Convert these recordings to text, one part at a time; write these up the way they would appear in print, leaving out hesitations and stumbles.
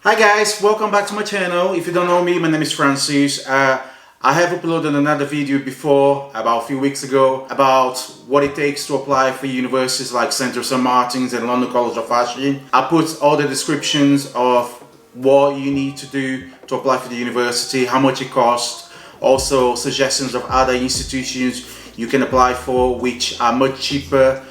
Hi guys, welcome back to my channel. If you don't know me, my name is Francis. I have uploaded another video before, about a few weeks ago, about what it takes to apply for universities like Central St. Martin's and London College of Fashion. I put all the descriptions of what you need to do to apply for the university, how much it costs, also suggestions of other institutions you can apply for which are much cheaper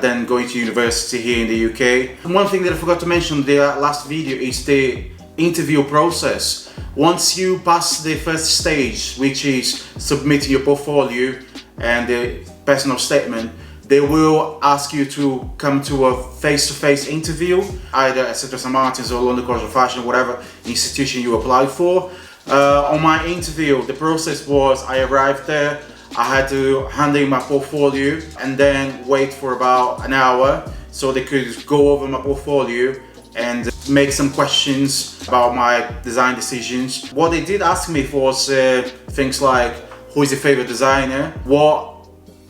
than going to university here in the UK. One thing that I forgot to mention in the last video is the interview process. Once you pass the first stage, which is submitting your portfolio and the personal statement, they will ask you to come to a face-to-face interview, either at Central St. Martin's or London College of Fashion, whatever institution you applied for. On my interview, the process was I arrived there, I had to hand in my portfolio and then wait for about an hour so they could go over my portfolio and make some questions about my design decisions. What they did ask me was things like, who is your favorite designer? What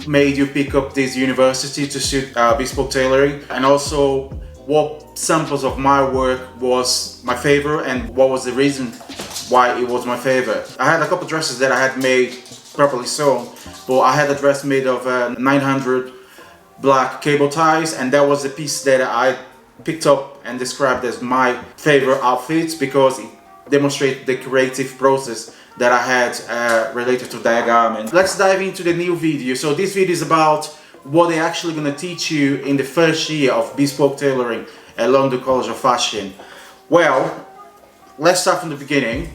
made you pick up this university to suit bespoke tailoring? And also what samples of my work was my favorite and what was the reason why it was my favorite. I had a couple dresses that I had made properly sewn, but I had a dress made of 900 black cable ties, and that was the piece that I picked up and described as my favorite outfits because it demonstrated the creative process that I had related to that garment. Let's dive into the new video. So this video is about what they're actually going to teach you in the first year of bespoke tailoring at London College of Fashion. Well, let's start from the beginning.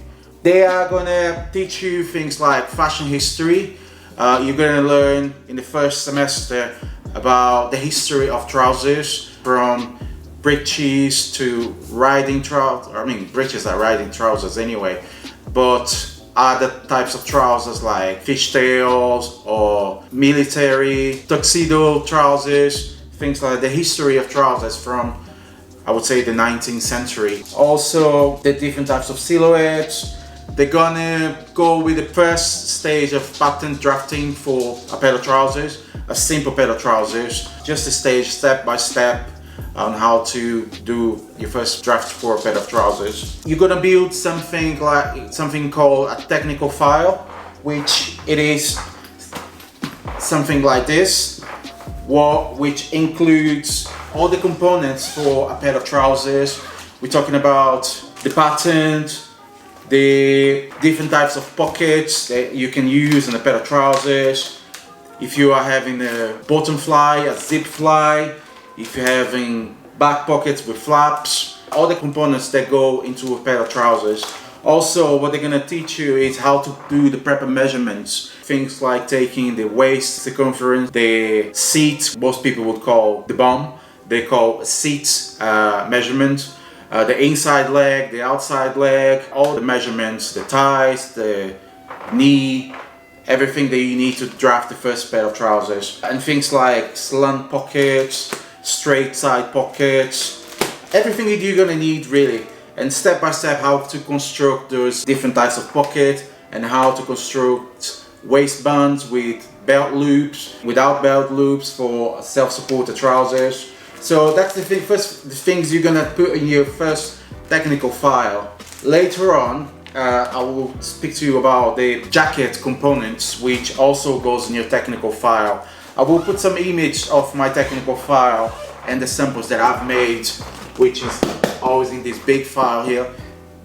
They are going to teach you things like fashion history. You're going to learn in the first semester about the history of trousers, from breeches to riding trousers. I mean, breeches are riding trousers anyway, but other types of trousers like fishtails or military tuxedo trousers, things like the history of trousers from, I would say, the 19th century. Also, the different types of silhouettes. They're gonna go with the first stage of pattern drafting for a pair of trousers, a simple pair of trousers, just a stage step by step on how to do your first draft for a pair of trousers. You're gonna build something called a technical file, which it is something like this, which includes all the components for a pair of trousers. We're talking about the pattern, the different types of pockets that you can use in a pair of trousers. If you are having a bottom fly, a zip fly, if you're having back pockets with flaps, all the components that go into a pair of trousers. Also, what they're going to teach you is how to do the proper measurements. Things like taking the waist circumference, the seat, most people would call the bum, they call a seat measurement. The inside leg, the outside leg, all the measurements, the thighs, the knee, everything that you need to draft the first pair of trousers. And things like slant pockets, straight side pockets, everything that you're gonna need really. And step by step how to construct those different types of pockets and how to construct waistbands with belt loops, without belt loops for self-supported trousers. So that's the things you're gonna put in your first technical file. Later on, I will speak to you about the jacket components, which also goes in your technical file. I will put some image of my technical file and the samples that I've made, which is always in this big file here.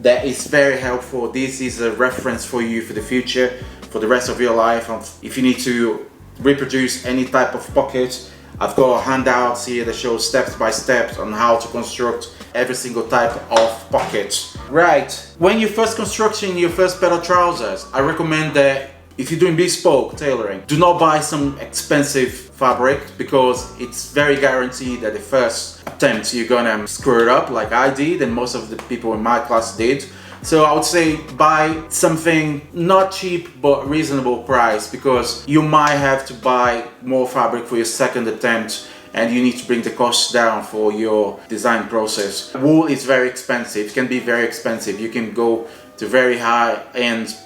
That is very helpful. This is a reference for you for the future, for the rest of your life. If you need to reproduce any type of pocket, I've got handouts here that show steps by steps on how to construct every single type of pocket. Right, when you're first constructing your first pair of trousers, I recommend that if you're doing bespoke tailoring, do not buy some expensive fabric because it's very guaranteed that the first attempt you're gonna screw it up like I did and most of the people in my class did. So I would say buy something not cheap but reasonable price because you might have to buy more fabric for your second attempt and you need to bring the cost down for your design process. Wool is very expensive, it can be very expensive. You can go to very high-end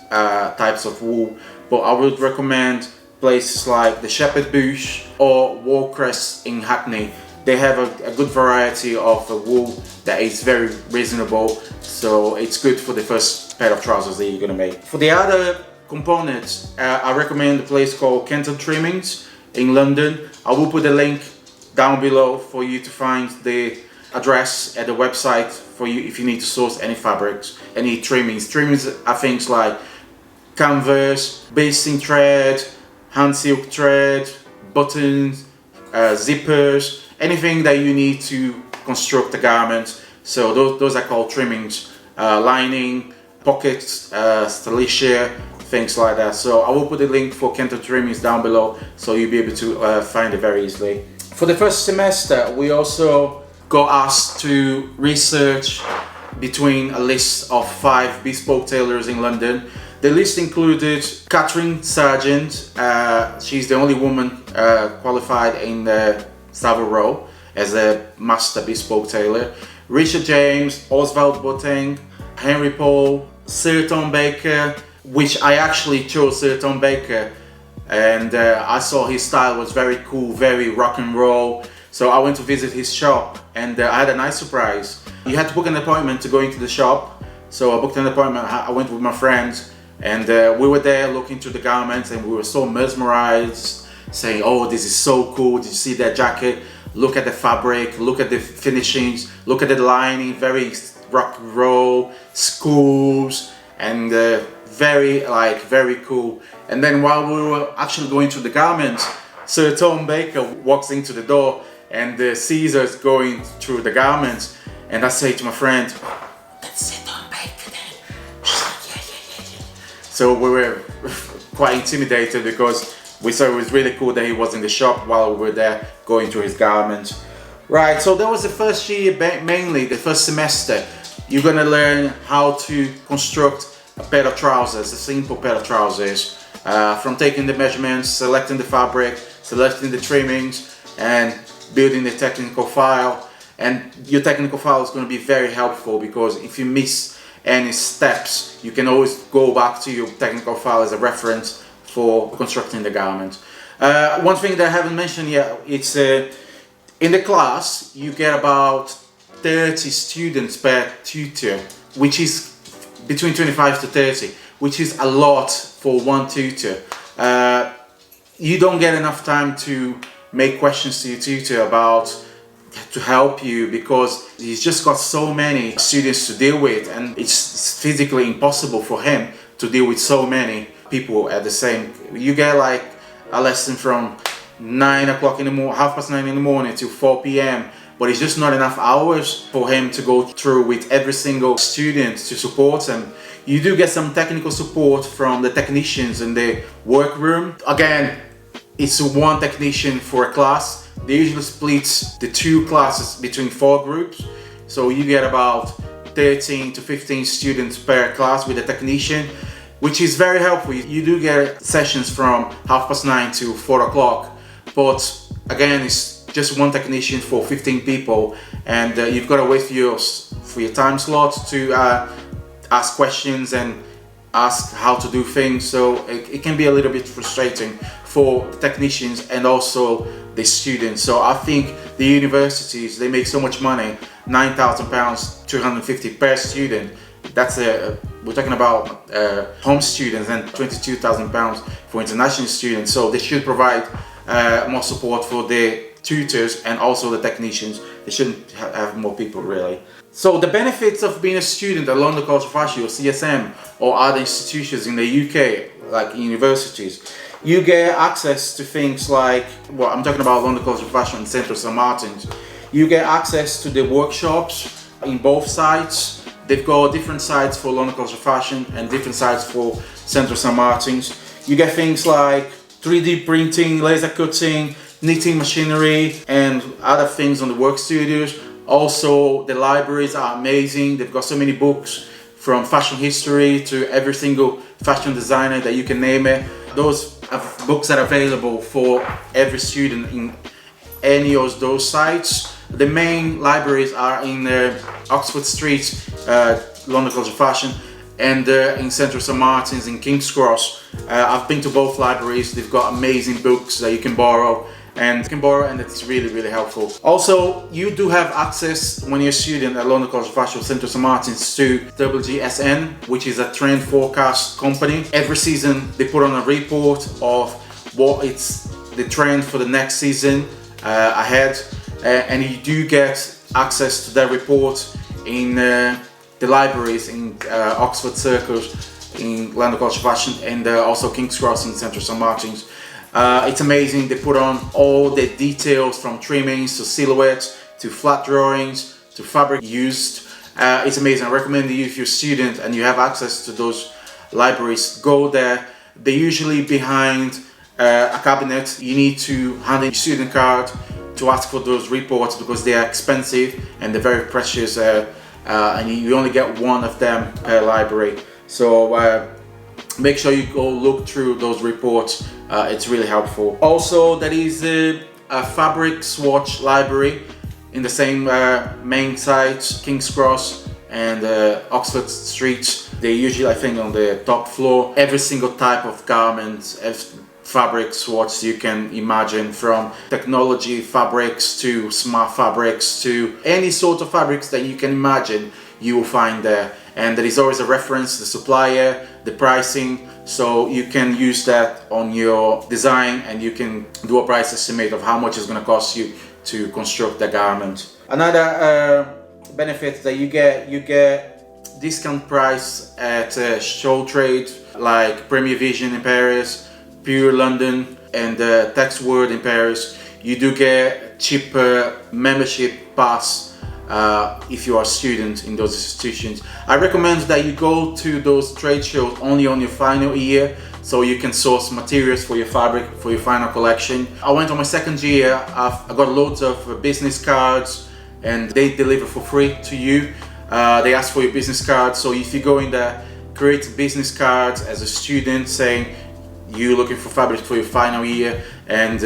types of wool, but I would recommend places like the Shepherd Bush or Woolcrest in Hackney. They have a good variety of wool that is very reasonable, so it's good for the first pair of trousers that you're gonna make. For the other components, I recommend a place called Kenton Trimmings in London. I will put a link down below for you to find the address at the website for you if you need to source any fabrics, any trimmings. Trimmings are things like canvas, basting thread, hand silk thread, buttons, zippers, anything that you need to construct a garment. So those are called trimmings. Lining, pockets, stalicia, things like that. So I will put a link for Kenton Trimmings down below so you'll be able to find it very easily. For the first semester, we also got asked to research between a list of 5 bespoke tailors in London. The list included Catherine Sargent. She's the only woman qualified in Savile Row as a master bespoke tailor. Richard James, Oswald Boateng, Henry Paul, Sir Tom Baker, which I actually chose Sir Tom Baker, and I saw his style was very cool, very rock and roll. So I went to visit his shop, and I had a nice surprise. You had to book an appointment to go into the shop. So I booked an appointment. I went with my friends, and we were there looking through the garments, and we were so mesmerized, saying, "Oh, this is so cool! Did you see that jacket? Look at the fabric, look at the finishings, look at the lining, very rock and roll, schools, and very cool." And then while we were actually going through the garments, Sir Tom Baker walks into the door and sees us going through the garments, and I say to my friend, "That's Sir Tom Baker then." She's like, yeah. So we were quite intimidated because we saw it was really cool that he was in the shop while we were there going through his garments. Right, so that was the first year, mainly the first semester. You're gonna learn how to construct a pair of trousers, a simple pair of trousers, from taking the measurements, selecting the fabric, selecting the trimmings, and building the technical file. And your technical file is going to be very helpful, because if you miss any steps, you can always go back to your technical file as a reference for constructing the garment. One thing that I haven't mentioned yet, it's in the class you get about 30 students per tutor, which is between 25 to 30, which is a lot for one tutor. You don't get enough time to make questions to your tutor to help you, because he's just got so many students to deal with, and it's physically impossible for him to deal with so many people at the same. You get like a lesson from 9 o'clock in the morning, 9:30 in the morning till 4 p.m. But it's just not enough hours for him to go through with every single student to support them. You do get some technical support from the technicians in the workroom. Again, it's one technician for a class. They usually split the 2 classes between 4 groups. So you get about 13 to 15 students per class with a technician, which is very helpful. You do get sessions from 9:30 to 4 o'clock. But again, it's just one technician for 15 people, and you've got to wait for your time slot to ask questions and ask how to do things. So it can be a little bit frustrating for the technicians and also the students. So I think the universities, they make so much money, £9,000, 250 per student. That's we're talking about home students, and £22,000 for international students. So they should provide more support for the tutors and also the technicians. They shouldn't have more people, really. So the benefits of being a student at London College of Fashion or CSM or other institutions in the UK, like universities, you get access to things like, well, I'm talking about London College of Fashion and Central St Martin's. You get access to the workshops in both sites. They've got different sites for London College of Fashion and different sites for Central St Martin's. You get things like 3D printing, laser cutting, knitting machinery, and other things on the work studios. Also, the libraries are amazing. They've got so many books, from fashion history to every single fashion designer that you can name it. Those are books that are available for every student in any of those sites. The main libraries are in Oxford Street, London College of Fashion, and in Central St Martin's in King's Cross. I've been to both libraries. They've got amazing books that you can borrow, and you can borrow, and it's really helpful. Also, you do have access when you're a student at London College of Fashion Centre St Martin's to WGSN, which is a trend forecast company. Every season they put on a report of what it's the trend for the next season ahead, and you do get access to that report in the libraries in Oxford Circus, in London College of Fashion, and also King's Cross in Central St Martin's. It's amazing. They put on all the details from trimmings to silhouettes to flat drawings to fabric used. It's amazing. I recommend you, if you're a student and you have access to those libraries, go there. They're usually behind a cabinet. You need to hand in your student card to ask for those reports because they are expensive and they're very precious, and you only get one of them per library. So make sure you go look through those reports. It's really helpful. Also, there is a fabric swatch library in the same main sites, King's Cross and Oxford Street. They're usually, I think, on the top floor. Every single type of garment, fabric swatch you can imagine, from technology fabrics to smart fabrics to any sort of fabrics that you can imagine, you will find there. And there is always a reference, the supplier, the pricing, so you can use that on your design and you can do a price estimate of how much it's going to cost you to construct the garment. Another benefit that you get discount price at show trade like Premier Vision in Paris, Pure London, and Text Word in Paris. You do get cheaper membership pass if you are a student in those institutions. I recommend that you go to those trade shows only on your final year, so you can source materials for your fabric for your final collection. I went on my second year. I got loads of business cards and they deliver for free to you. They ask for your business card, so if you go in there, create business cards as a student saying you're looking for fabric for your final year, and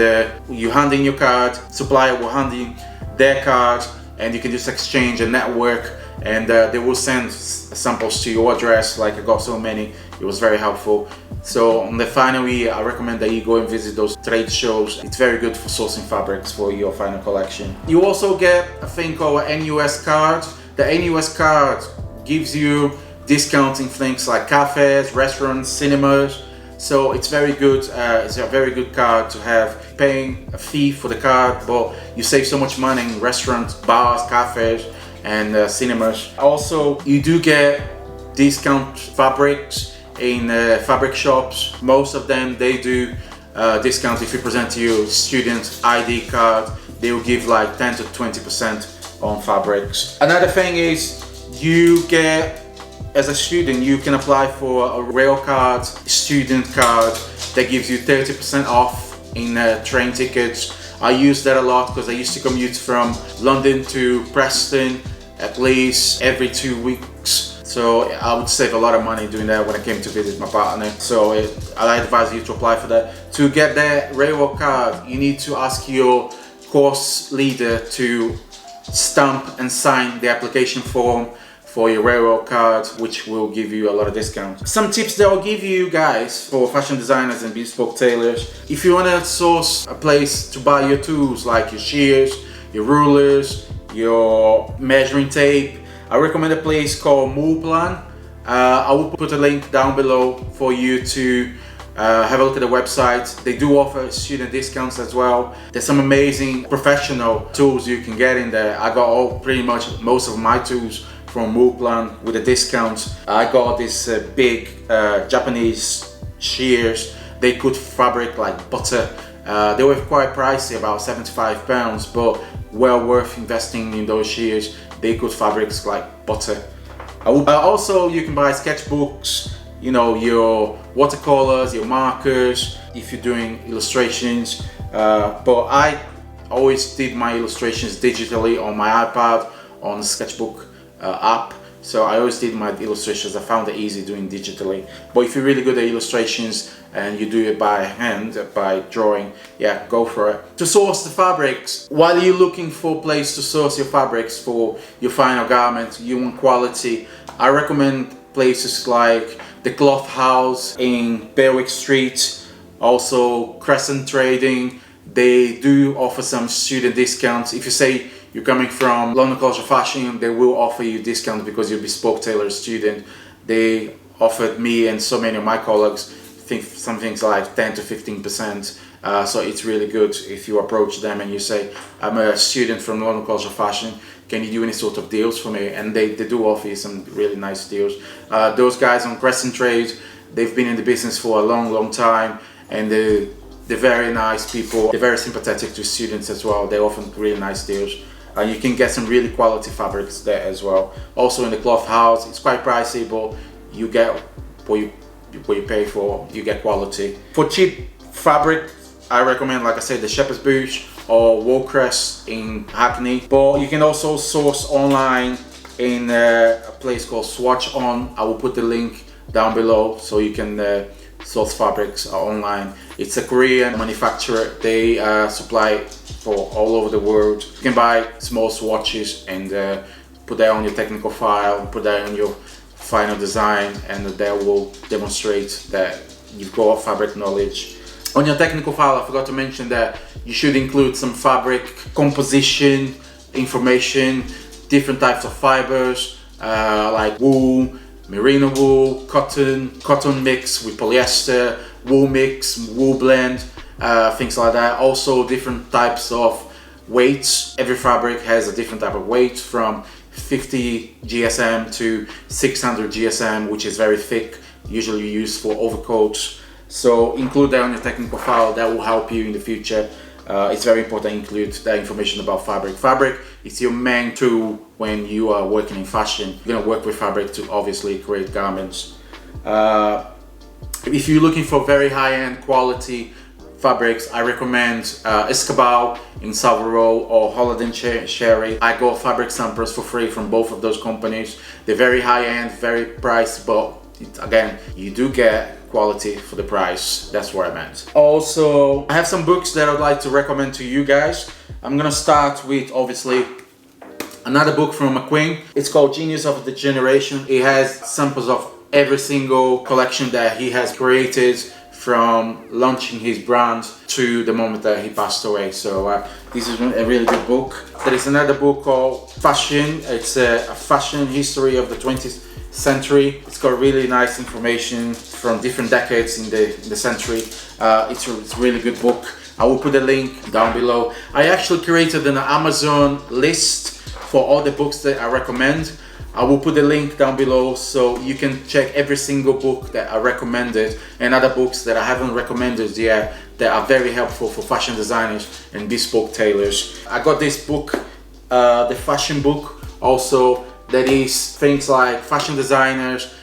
you hand in your card, supplier will hand in their card, and you can just exchange a network, and they will send samples to your address. Like I got so many, it was very helpful. So on the final year, I recommend that you go and visit those trade shows. It's very good for sourcing fabrics for your final collection. You also get a thing called an NUS card. The NUS card gives you discounts in things like cafes, restaurants, cinemas. So it's very good. It's a very good card to have. Paying a fee for the card, but you save so much money in restaurants, bars, cafes, and cinemas. Also, you do get discount fabrics in fabric shops. Most of them, they do discount if you present your student ID card. They will give like 10 to 20% on fabrics. Another thing is you get, as a student, you can apply for a rail card, student card, that gives you 30% off in train tickets. I use that a lot because I used to commute from London to Preston at least every 2 weeks. So I would save a lot of money doing that when I came to visit my partner. So I advise you to apply for that. To get that railway card, you need to ask your course leader to stamp and sign the application form for your railroad card, which will give you a lot of discount. Some tips that I'll give you guys for fashion designers and bespoke tailors: if you want to source a place to buy your tools like your shears, your rulers, your measuring tape, I recommend a place called Moorplan. I will put a link down below for you to have a look at the website. They do offer student discounts as well. There's some amazing professional tools you can get in there. I got pretty much most of my tools from Moorplan with a discount. I got this big Japanese shears. They cut fabric like butter. They were quite pricey, about £75, but well worth investing in those shears. They cut fabrics like butter. Also, you can buy sketchbooks, you know, your watercolors, your markers, if you're doing illustrations. But I always did my illustrations digitally on my iPad, on the sketchbook app. So I always did my illustrations. I found it easy doing digitally. But if you're really good at illustrations and you do it by hand, by drawing, yeah, go for it. To source the fabrics, while you're looking for a place to source your fabrics for your final garment, you want quality, I recommend places like the Cloth House in Berwick Street, also Crescent Trading, They do offer some student discounts. If you say you're coming from London College of Fashion, they will offer you discounts because you're a bespoke tailor student. They offered me and so many of my colleagues some things like 10 to 15%. So it's really good if you approach them and you say, I'm a student from London College of Fashion, can you do any sort of deals for me? And they do offer you some really nice deals. Those guys on Crescent Trade, they've been in the business for a long time, and they're very nice people. They're very sympathetic to students as well. They offer really nice deals. You can get some really quality fabrics there as well. Also in the cloth house, it's quite pricey, but you get what you pay for, you get quality. For cheap fabric, I recommend, like I said, the Shepherd's Bush or Woolcrest in Hackney. But you can also source online in a place called Swatch On. I will put the link down below so you can source fabrics online. It's a Korean manufacturer. They supply for all over the world. You can buy small swatches and put that on your technical file, put that on your final design, and that will demonstrate that you've got fabric knowledge. On your technical file, I forgot to mention that you should include some fabric composition information, different types of fibers like wool, merino wool, cotton mix with polyester, wool mix, wool blend, things like that. Also different types of weights. Every fabric has a different type of weight, from 50 GSM to 600 GSM, which is very thick, usually used for overcoats. So include that on your technical file. That will help you in the future. It's very important to include that information about fabric. Fabric is your main tool when you are working in fashion. You're going to work with fabric to obviously create garments. If you're looking for very high-end quality fabrics, I recommend Escabal in Savile Row or Holland & Sherry. I got fabric samples for free from both of those companies. They're very high-end, very priced, but again, you do get quality for the price. That's what I meant. Also, I have some books that I'd like to recommend to you guys. I'm gonna start with obviously another book from McQueen. It's called Genius of the Generation. It has samples of every single collection that he has created from launching his brand to the moment that he passed away. So this is a really good book. There is another book called Fashion. It's a fashion history of the 20th century. It's got really nice information from different decades in the century. It's a really good book. I will put a link down below. I actually created an Amazon list for all the books that I recommend. I will put a link down below so you can check every single book that I recommended and other books that I haven't recommended yet that are very helpful for fashion designers and bespoke tailors. I got this book, the fashion book, also that is things like fashion designers,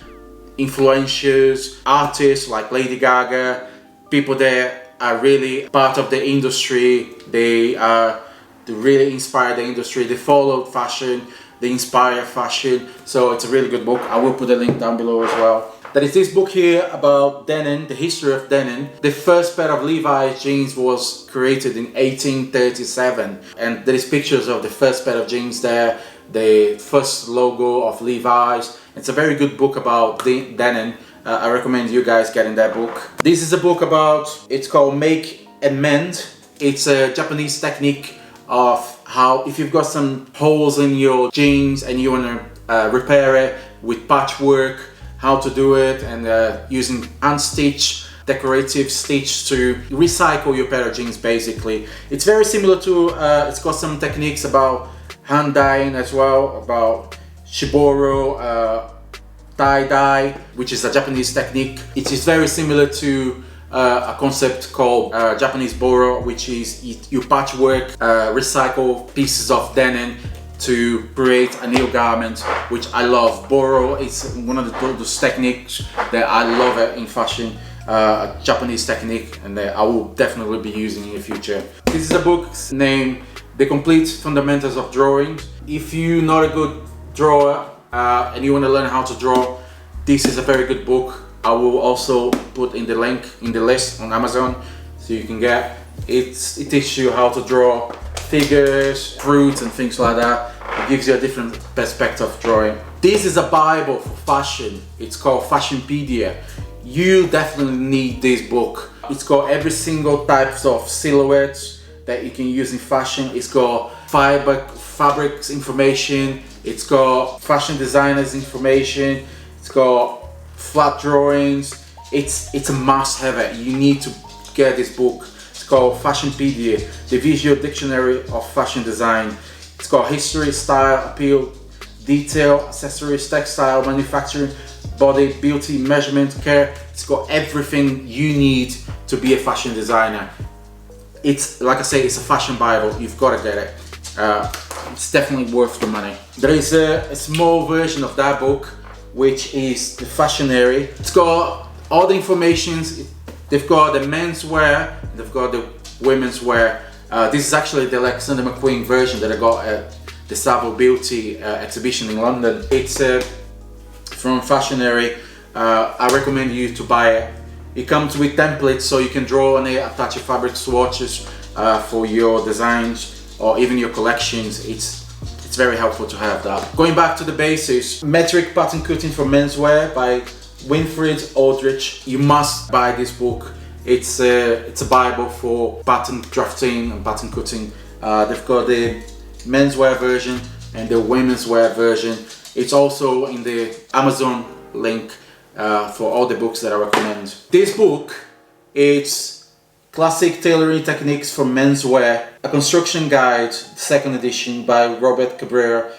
influencers, artists like Lady Gaga, people that are really part of the industry. They really inspire the industry. They follow fashion, they inspire fashion. So it's a really good book. I will put a link down below as well. There is this book here about denim, the history of denim. The first pair of Levi's jeans was created in 1837, and there is pictures of the first pair of jeans there, the first logo of Levi's. It's a very good book about denim. I recommend you guys getting that book. This is a book about, it's called Make and Mend. It's a Japanese technique of how, if you've got some holes in your jeans and you want to repair it with patchwork, how to do it, and using hand stitch, decorative stitch to recycle your pair of jeans basically. It's very similar to, it's got some techniques about hand dyeing as well, about shiboro, tie-dye, which is a Japanese technique. It is very similar to a concept called Japanese boro, which is you patchwork, recycle pieces of denim to create a new garment, which I love. Boro is one of those techniques that I love in fashion, a Japanese technique, and I will definitely be using in the future. This is a book named The Complete Fundamentals of Drawing. If you're not a good drawer and you want to learn how to draw, this is a very good book. I will also put in the link in the list on Amazon so you can get it. It teaches you how to draw figures, fruits and things like that. It gives you a different perspective of drawing. This is a Bible for fashion. It's called Fashionpedia. You definitely need this book. It's got every single types of silhouettes that you can use in fashion. It's got fabrics information. It's got fashion designers information. It's got flat drawings. It's a must-have. You need to get this book. It's called Fashionpedia, the visual dictionary of fashion design. It's got history, style, appeal, detail, accessories, textile, manufacturing, body, beauty, measurement, care. It's got everything you need to be a fashion designer. It's, like I say, it's a fashion Bible. You've got to get it. It's definitely worth the money. There is a small version of that book, which is the Fashionary. It's got all the informations. They've got the menswear, they've got the women's wear. This is actually the Alexander McQueen version that I got at the Savile Beauty exhibition in London. It's from Fashionary. I recommend you to buy it. It comes with templates, so you can draw on it, attach your fabric swatches for your designs or even your collections. It's very helpful to have that. Going back to the basics, metric pattern cutting for menswear by Winfried Aldrich. You must buy this book. It's a Bible for pattern drafting and pattern cutting. They've got the menswear version and the women's wear version. It's also in the Amazon link for all the books that I recommend. This book, it's Classic Tailoring Techniques for Menswear, a construction guide, second edition by Robert Cabrera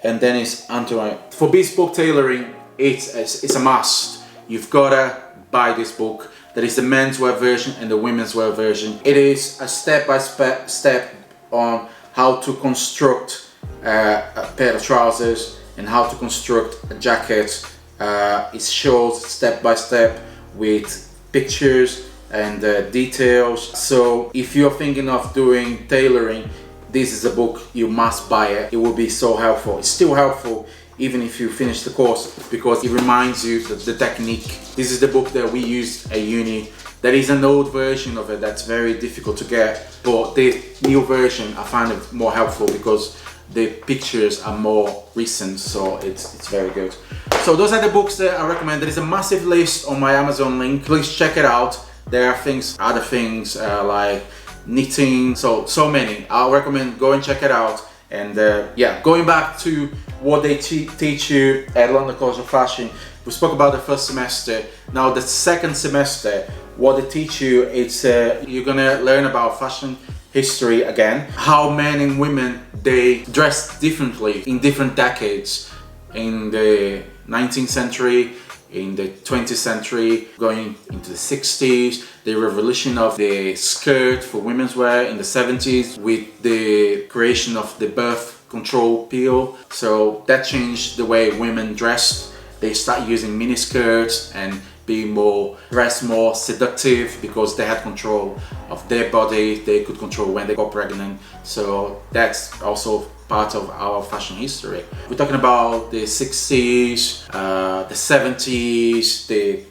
and Dennis Antoine. For bespoke tailoring, it's a must. You've gotta buy this book. There is the menswear version and the women's wear version. It is a step-by-step on how to construct a pair of trousers and how to construct a jacket. It shows step by step with pictures and details. So if you're thinking of doing tailoring, this is a book you must buy it. It will be so helpful. It's still helpful even if you finish the course, because it reminds you the technique. This is the book that we used at uni. There is an old version of it that's very difficult to get, but the new version I find it more helpful because the pictures are more recent, so it's very good. So those are the books that I recommend. There is a massive list on my Amazon link. Please check it out. There are other things like knitting, so many. I'll recommend go and check it out. And yeah, going back to what they teach you at London College of Fashion, we spoke about the first semester. Now the second semester, what they teach you, it's you're gonna learn about fashion history again, how men and women, they dressed differently in different decades, in the 19th century, in the 20th century, going into the 60s, the revolution of the skirt for women's wear in the 70s with the creation of the birth control pill. So that changed the way women dressed. They start using mini skirts and being more seductive because they had control of their body. They could control when they got pregnant. So that's also part of our fashion history. We're talking about the 60s, the 70s, the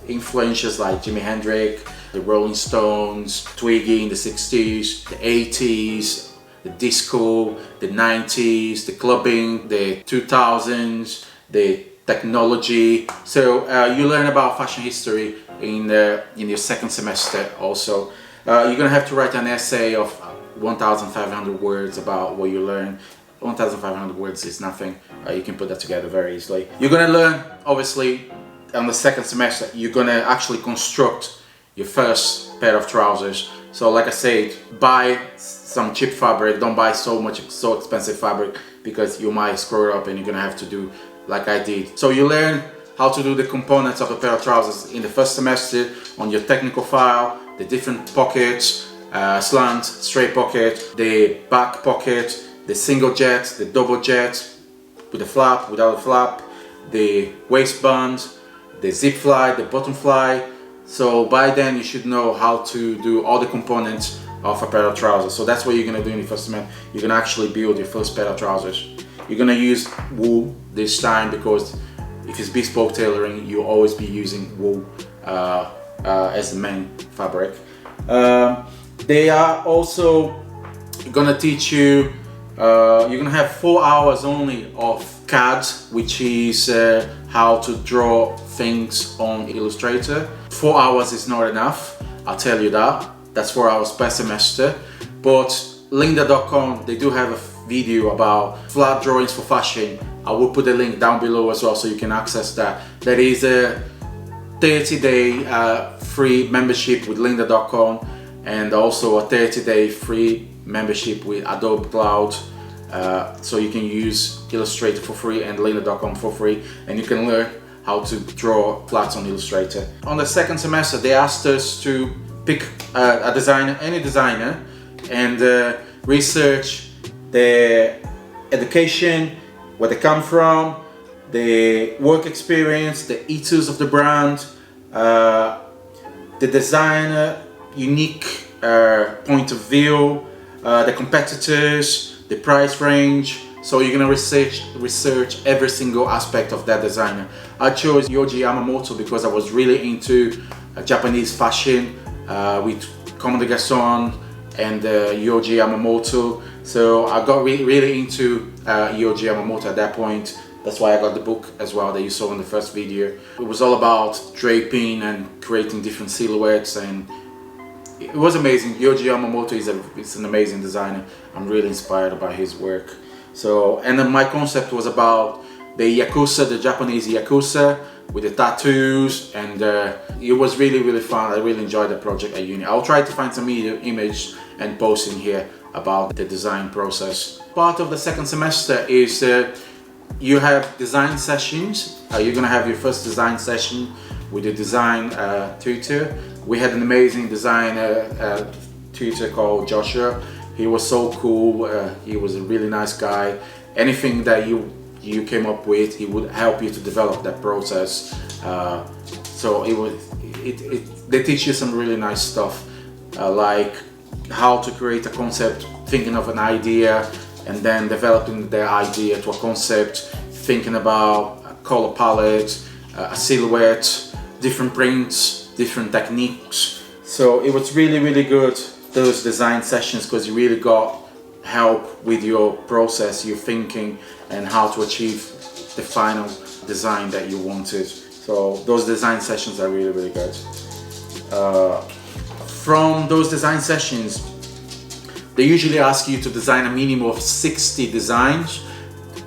influences like Jimi Hendrix, the Rolling Stones, Twiggy in the 60s, the 80s, the disco, the 90s, the clubbing, the 2000s, the technology. So you learn about fashion history in your second semester also. You're gonna have to write an essay of 1,500 words about what you learn. 1,500 words is nothing. You can put that together very easily. You're gonna learn, obviously, on the second semester, you're gonna actually construct your first pair of trousers. So like I said, buy some cheap fabric. Don't buy so expensive fabric because you might screw it up and you're gonna have to do like I did. So you learn how to do the components of a pair of trousers in the first semester on your technical file, the different pockets, slant, straight pocket, the back pocket, the single jet, the double jet, with a flap, without a flap, the waistband, the zip fly, the bottom fly. So by then you should know how to do all the components of a pair of trousers. So that's what you're gonna do in the first semester. You're gonna actually build your first pair of trousers. You're gonna use wool this time because if it's bespoke tailoring, you'll always be using wool as the main fabric. They are also gonna teach you, you're gonna have 4 hours only of CAD, which is how to draw things on Illustrator. 4 hours is not enough. I'll tell you that. That's for our spare semester. But lynda.com, they do have a video about flat drawings for fashion. I will put the link down below as well so you can access that. There is a 30-day free membership with lynda.com and also a 30-day free membership with Adobe Cloud. So you can use Illustrator for free and lynda.com for free, and you can learn how to draw flats on Illustrator. On the second semester, they asked us to pick a designer, any designer, and research their education, where they come from, the work experience, the ethos of the brand, the designer unique point of view, the competitors, the price range. So you're gonna research every single aspect of that designer. I chose Yohji Yamamoto because I was really into Japanese fashion with Comme des Garçons and Yohji Yamamoto. So I got really into Yohji Yamamoto at that point. That's why I got the book as well that you saw in the first video. It was all about draping and creating different silhouettes, and it was amazing. Yohji Yamamoto is an amazing designer. I'm really inspired by his work. So, and then my concept was about the Yakuza, the Japanese Yakuza with the tattoos, and it was really fun. I really enjoyed the project at uni. I'll try to find some image and post in here about the design process. Part of the second semester is you have design sessions. You're gonna have your first design session with the design tutor. We had an amazing design tutor called Joshua. He was so cool. He was a really nice guy. Anything that you came up with, he would help you to develop that process. So they teach you some really nice stuff, like how to create a concept, thinking of an idea, and then developing the idea to a concept, thinking about a color palette, a silhouette, different prints, different techniques. So it was really good, those design sessions, because you really got help with your process, your thinking, and how to achieve the final design that you wanted. So those design sessions are really good. From those design sessions, they usually ask you to design a minimum of 60 designs.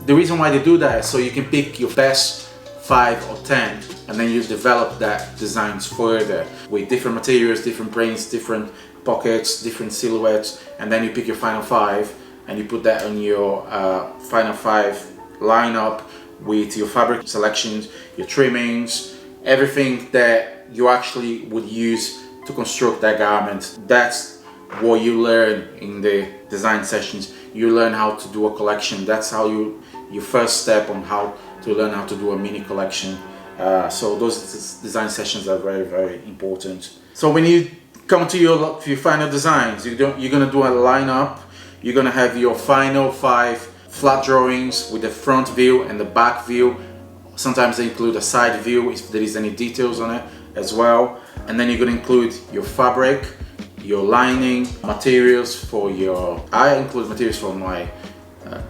The reason why they do that is so you can pick your best 5 or 10, and then you develop that designs further with different materials, different prints, different pockets, different silhouettes, and then you pick your final 5 and you put that on your final 5 lineup with your fabric selections, your trimmings, everything that you actually would use to construct that garment. That's what you learn in the design sessions. You learn how to do a collection. That's how your first step on how to learn how to do a mini collection. So those design sessions are very important. So when you come to your final designs, you're gonna do a lineup. You're gonna have your final 5 flat drawings with the front view and the back view. Sometimes they include a side view if there is any details on it as well. And then you're gonna include your fabric, your lining, materials for I include materials for my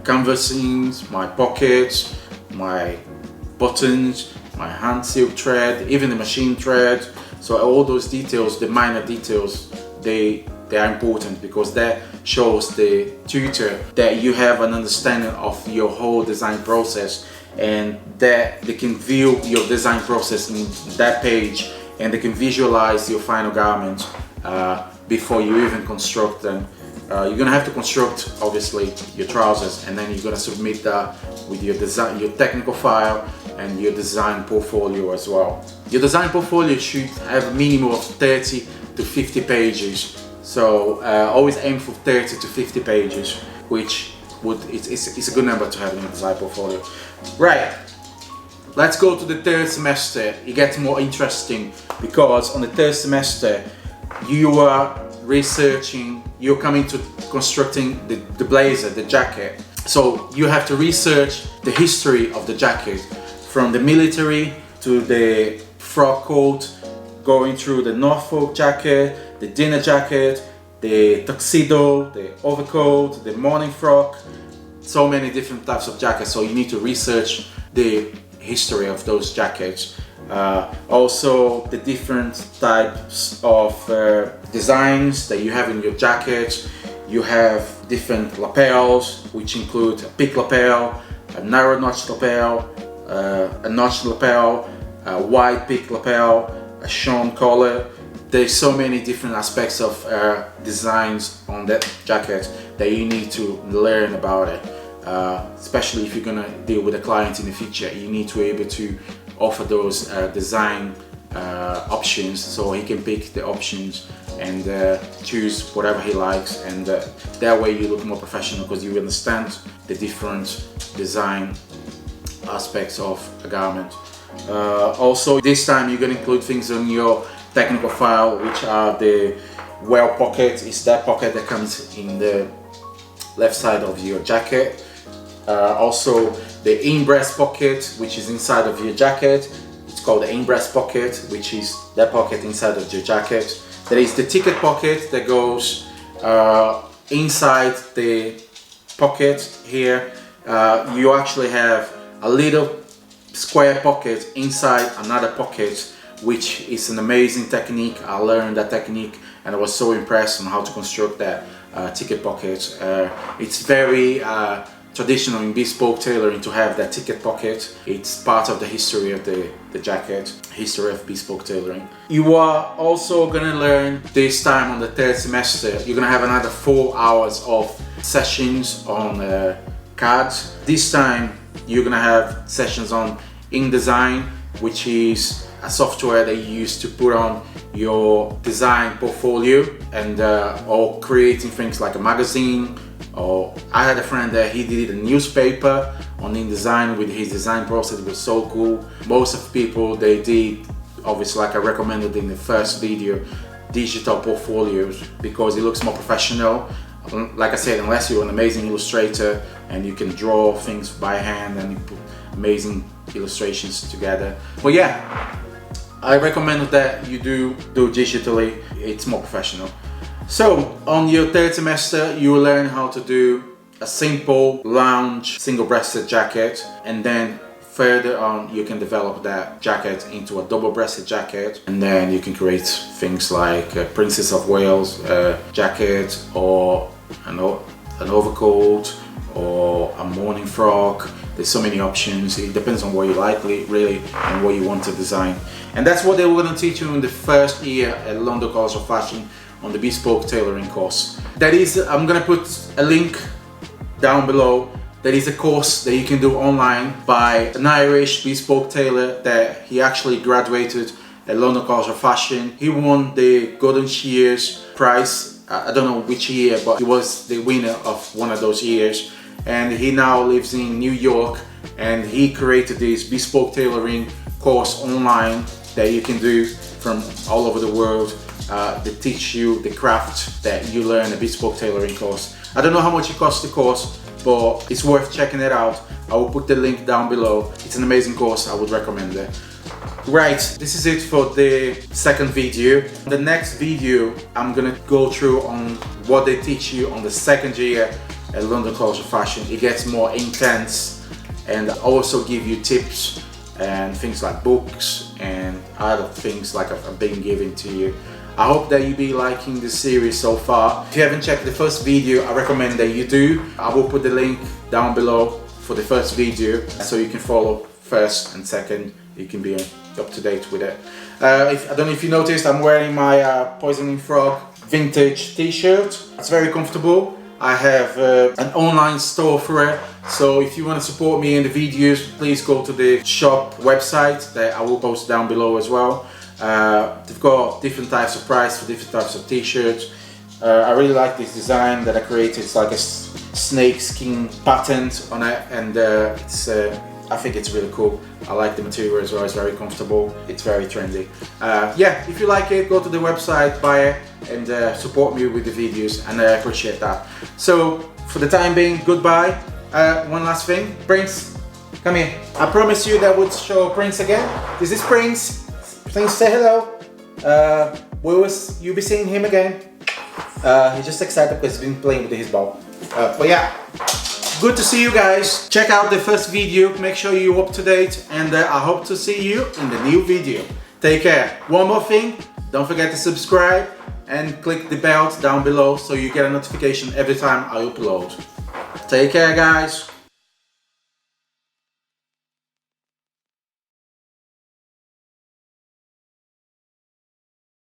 canvassings, my pockets, my buttons, my hand silk thread, even the machine thread. So all those details, the minor details, they are important because that shows the tutor that you have an understanding of your whole design process, and that they can view your design process in that page, and they can visualize your final garment before you even construct them. You're gonna have to construct obviously your trousers, and then you're gonna submit that with your design, your technical file, and your design portfolio as well. Your design portfolio should have a minimum of 30 to 50 pages. So always aim for 30 to 50 pages, which it's a good number to have in your design portfolio. Right, let's go to the third semester. It gets more interesting because on the third semester you are researching, you're coming to constructing the blazer, the jacket. So you have to research the history of the jacket, from the military to the frock coat, going through the Norfolk jacket, the dinner jacket, the tuxedo, the overcoat, the morning frock, so many different types of jackets. So you need to research the history of those jackets. Also the different types of designs that you have in your jacket. You have different lapels, which include a pick lapel, a narrow notch lapel, a notched lapel, a wide pick lapel, a shown collar. There's so many different aspects of designs on that jacket that you need to learn about it. Especially if you're gonna deal with a client in the future, you need to be able to offer those design options, so he can pick the options and choose whatever he likes, and that way you look more professional because you understand the different design aspects of a garment. Also this time you're going to include things on your technical file, which are the well pocket. It's that pocket that comes in the left side of your jacket. Also the in-breast pocket, which is inside of your jacket. It's called the in-breast pocket, which is that pocket inside of your jacket. There is the ticket pocket that goes inside the pocket here. You actually have a little square pocket inside another pocket, which is an amazing technique. I learned that technique and I was so impressed on how to construct that ticket pocket. It's very traditional in bespoke tailoring to have that ticket pocket. It's part of the history of the jacket, history of bespoke tailoring. You are also going to learn this time on the third semester, you're going to have another 4 hours of sessions on cards. This time you're going to have sessions on InDesign, which is a software that you use to put on your design portfolio and or creating things like a magazine. Or I had a friend that he did a newspaper on InDesign with his design process. It was so cool. Most of the people, they did, obviously like I recommended in the first video, digital portfolios because it looks more professional. Like I said, unless you're an amazing illustrator and you can draw things by hand and you put amazing illustrations together. But yeah, I recommend that you do digitally. It's more professional. So on your third semester, you will learn how to do a simple lounge single-breasted jacket, and then further on you can develop that jacket into a double-breasted jacket, and then you can create things like a Princess of Wales jacket, or an overcoat, or a morning frock. There's so many options. It depends on what you like really and what you want to design. And that's what they were going to teach you in the first year at London College of Fashion on the bespoke tailoring course. That is, I'm going to put a link down below. That is a course that you can do online by an Irish bespoke tailor that he actually graduated at London College of Fashion. He won the Golden Shears prize. I don't know which year, but he was the winner of one of those years. And he now lives in New York, and he created this bespoke tailoring course online that you can do from all over the world. They teach you the craft that you learn a bespoke tailoring course. I don't know how much it costs the course, but it's worth checking it out. I will put the link down below. It's an amazing course, I would recommend it. Right, this is it for the second video. The next video, I'm gonna go through on what they teach you on the second year at London College of Fashion. It gets more intense, and I also give you tips and things like books and other things like I've been giving to you. I hope that you'll be liking this series so far. If you haven't checked the first video, I recommend that you do. I will put the link down below for the first video so you can follow first and second. You can be up to date with it. I don't know if you noticed, I'm wearing my Poisoning Frog vintage t-shirt. It's very comfortable. I have an online store for it, so if you want to support me in the videos, please go to the shop website that I will post down below as well. They've got different types of price for different types of t-shirts. I really like this design that I created. It's like a snake skin pattern on it, and I think it's really cool. I like the material as well. It's very comfortable. It's very trendy. Yeah, if you like it, go to the website, buy it, and support me with the videos, and I appreciate that. So for the time being, goodbye. One last thing, Prince, come here. I promised you that I would show Prince again. This is Prince. Prince, say hello. You'll be seeing him again. He's just excited because he's been playing with his ball. But yeah, Good to see you guys. Check out the first video, make sure you're up to date, and I hope to see you in the new video. Take care. One more thing, don't forget to subscribe and click the bell down below so you get a notification every time I upload. Take care, guys.